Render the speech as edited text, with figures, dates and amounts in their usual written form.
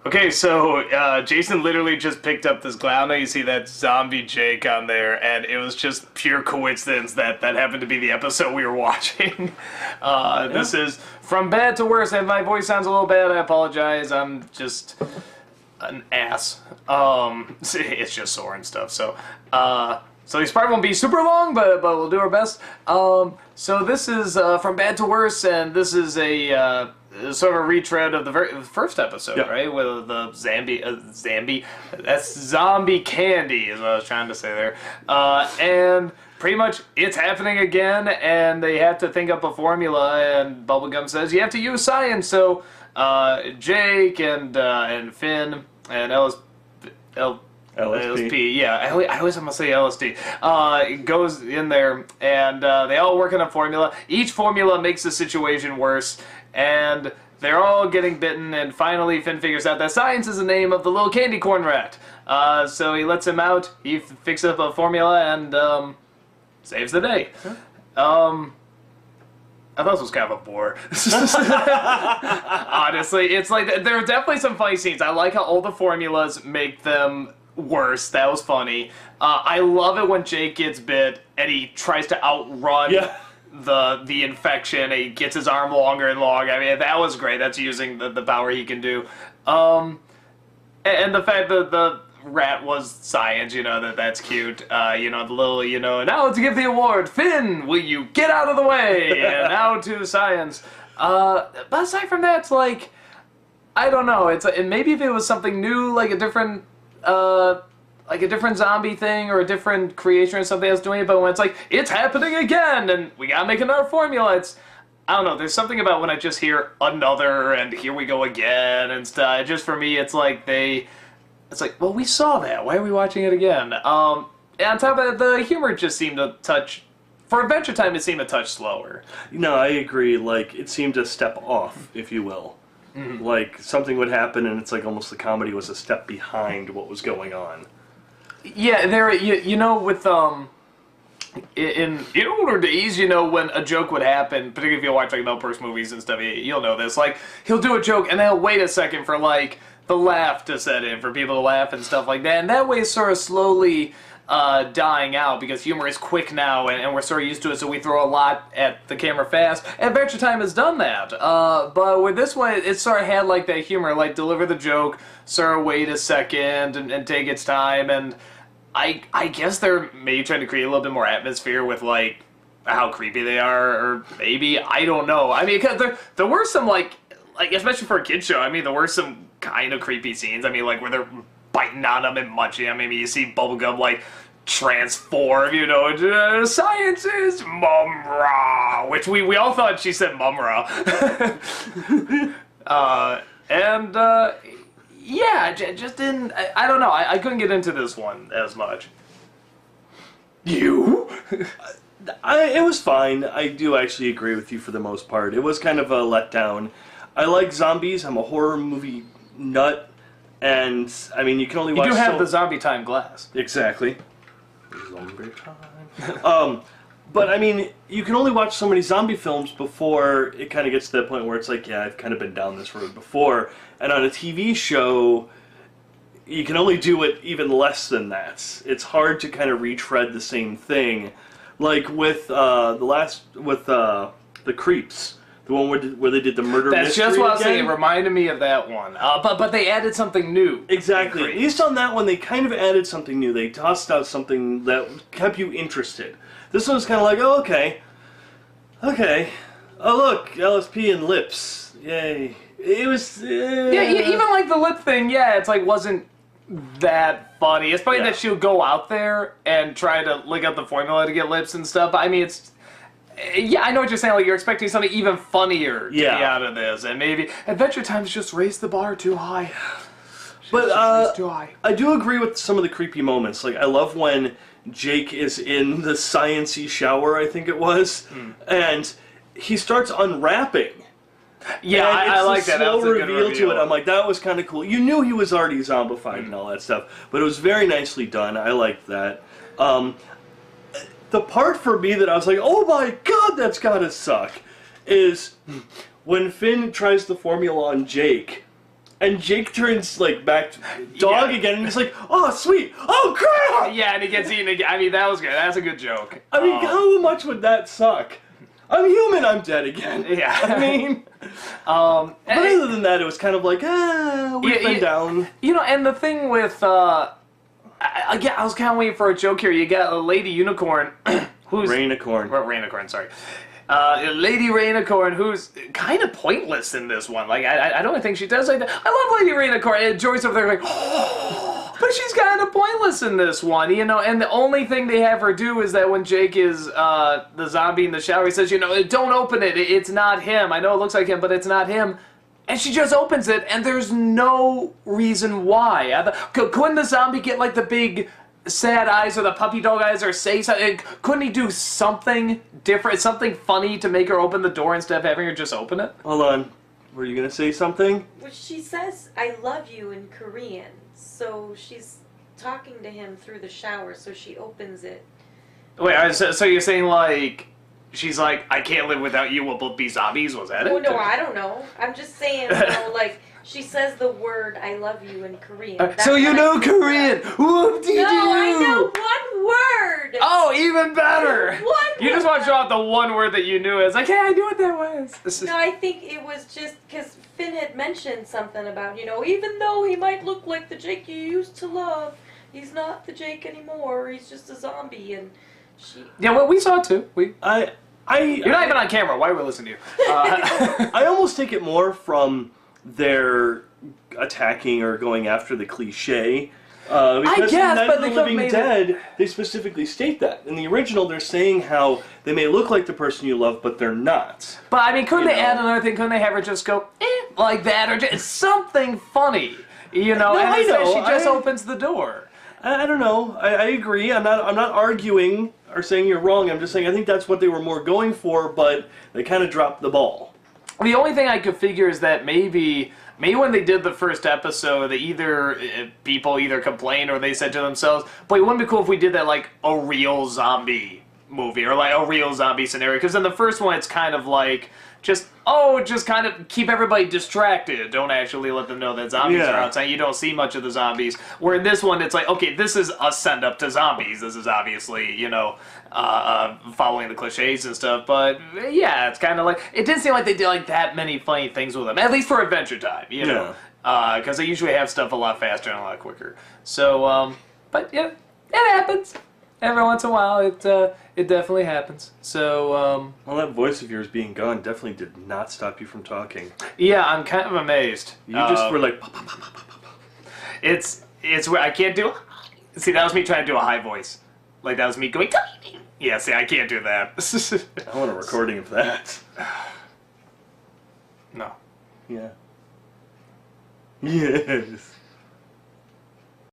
Okay, so Jason literally just picked up this clown. Now you see that zombie Jake on there, and it was just pure coincidence that that happened to be the episode we were watching. This is From Bad to Worse, and my voice sounds a little bad. I apologize. I'm just an ass. It's just sore and stuff. So these probably won't be super long, but we'll do our best. So this is From Bad to Worse, and this is a sort of a retread of the very first episode, right? With the Zambi, that's zombie candy is what I was trying to say there. And pretty much it's happening again, and they have to think up a formula, and Bubblegum says you have to use science. So Jake and Finn and LSP, yeah, I always want to say LSD, goes in there, and they all work on a formula. Each formula makes the situation worse, and they're all getting bitten, and finally Finn figures out that science is the name of the little candy corn rat. So he lets him out, he fixes up a formula, and saves the day. I thought this was kind of a bore. Honestly, it's like, there are definitely some funny scenes. I like how all the formulas make them worse. That was funny. I love it when Jake gets bit and he tries to outrun the infection. He gets his arm longer and longer. I mean, that was great. That's using the power he can do. And the fact that the rat was science, that's cute. The little, now to give the award, Finn, will you get out of the way? And now to science. But aside from that, it's like, I don't know. It's maybe if it was something new, like a different zombie thing or a different creation or something that's doing it, but when it's like, it's happening again, and we gotta make another formula, I don't know, there's something about when I just hear another, and here we go again, and stuff. Just for me, it's like well, we saw that, why are we watching it again? And on top of that, the humor just seemed to touch, for Adventure Time, it seemed a touch slower. No, I agree, like, it seemed to step off, if you will. Mm-hmm. Like, something would happen, and it's like almost the comedy was a step behind what was going on. Yeah, with, in older days, when a joke would happen, particularly if you watch, like, Mel Brooks movies and stuff, you'll know this, like, he'll do a joke, and then he'll wait a second for, like, the laugh to set in, for people to laugh and stuff like that, and that way it's sort of slowly dying out, because humor is quick now, and we're sort of used to it, so we throw a lot at the camera fast. Adventure Time has done that, but with this one, it sort of had like that humor, like deliver the joke, sort of wait a second, and take its time, and I guess they're maybe trying to create a little bit more atmosphere with like how creepy they are, or maybe, I don't know. I mean, because there were some like especially for a kid's show, I mean, there were some kind of creepy scenes, I mean, like where they're biting on them and munching them. Maybe you see Bubblegum like transform, science is Mumra, which we all thought she said Mumra. Yeah, just didn't, I don't know, I couldn't get into this one as much. You? It was fine. I do actually agree with you for the most part. It was kind of a letdown. I like zombies. I'm a horror movie nut. And, I mean, you can only watch... You do have the Zombie Time glass. Exactly. Zombie Time. But, I mean, you can only watch so many zombie films before it kind of gets to that point where it's like, yeah, I've kind of been down this road before. And on a TV show, you can only do it even less than that. It's hard to kind of retread the same thing. Like with the Creeps. The one where they did the murder mystery. That's just what I was saying. It reminded me of that one. But they added something new. Exactly. At least on that one, they kind of added something new. They tossed out something that kept you interested. This one's kind of like, oh, okay. Okay. Oh, look, LSP and lips. Yay. It was... Yeah, even like the lip thing, yeah, it's like wasn't that funny. It's funny that she would go out there and try to lick up the formula to get lips and stuff. But, I mean, it's... Yeah, I know what you're saying. Like, you're expecting something even funnier to be out of this. And maybe Adventure Time's just raised the bar too high. But, too high. I do agree with some of the creepy moments. Like, I love when Jake is in the science-y shower, I think it was, and he starts unwrapping. Yeah, I like that. Slow That was a good reveal to it. I'm like, that was kind of cool. You knew he was already zombified and all that stuff, but it was very nicely done. I liked that. The part for me that I was like, oh my god, that's gotta suck, is when Finn tries the formula on Jake, And Jake turns like back to dog again, and he's like, "Oh, sweet! Oh, crap!" Yeah, and he gets eaten again. I mean, that was good. That's a good joke. I mean, how much would that suck? I'm human. I'm dead again. Yeah. I mean, but other than that, it was kind of like, we've been down. You know, and the thing with, I was kind of waiting for a joke here. You got a Lady Unicorn, who's Rainicorn. Rainicorn, sorry. Lady Rainicorn, who's kind of pointless in this one. Like, I don't think she does like that. I love Lady Rainicorn. And Joy's over there like, oh, but she's kind of pointless in this one, you know. And the only thing they have her do is that when Jake is the zombie in the shower, he says, you know, don't open it. It's not him. I know it looks like him, but it's not him. And she just opens it, and there's no reason why. Couldn't the zombie get like the big sad eyes or the puppy dog eyes or say something? Couldn't he do something different, something funny to make her open the door instead of having her just open it? Hold on. Were you going to say something? Well, she says, I love you in Korean. So she's talking to him through the shower, so she opens it. Wait, so you're saying like, she's like, I can't live without you, we'll both be zombies? Was that it? Oh, no, I don't know. I'm just saying, you know, like, she says the word I love you in Korean. So you know Korean! Whoop-de-doo! No, I know one word! Oh, even better! One You just want to show off the one word that you knew. It's like, hey, I knew what that was. No, I think it was just because Finn had mentioned something about, you know, even though he might look like the Jake you used to love, he's not the Jake anymore. He's just a zombie, and she... Yeah, well, we saw it too. You're I not even on camera. Why are we listening to you? I almost take it more from their attacking or going after the cliche. Because guess, in Night but of the they could've Living made Dead, they specifically state that. In the original, they're saying how they may look like the person you love, but they're not. But, I mean, couldn't You they know. add another thing? Couldn't they have her just go, like that? Or just something funny? You know, No, and I instead know. she just I- opens the door. I don't know. I agree. I'm not arguing or saying you're wrong. I'm just saying I think that's what they were more going for, but they kind of dropped the ball. The only thing I could figure is that maybe when they did the first episode, people either complained or they said to themselves, "Boy, it wouldn't be cool if we did that like a real zombie movie or like a real zombie scenario." Because in the first one, it's kind of like just kind of keep everybody distracted. Don't actually let them know that zombies are outside. You don't see much of the zombies. Where in this one, it's like, okay, this is a send up to zombies. This is obviously, you know, following the cliches and stuff. But yeah, it's kind of like, it didn't seem like they did like that many funny things with them. At least for Adventure Time, you know. Because they usually have stuff a lot faster and a lot quicker. So, but yeah, it happens. Every once in a while, it definitely happens. So, Well, that voice of yours being gone definitely did not stop you from talking. yeah, I'm kind of amazed. You just were like... It's where I can't do. See, that was me trying to do a high voice. Like that was me going. Yeah, see, I can't do that. I want a recording of that. No. Yeah. Yes.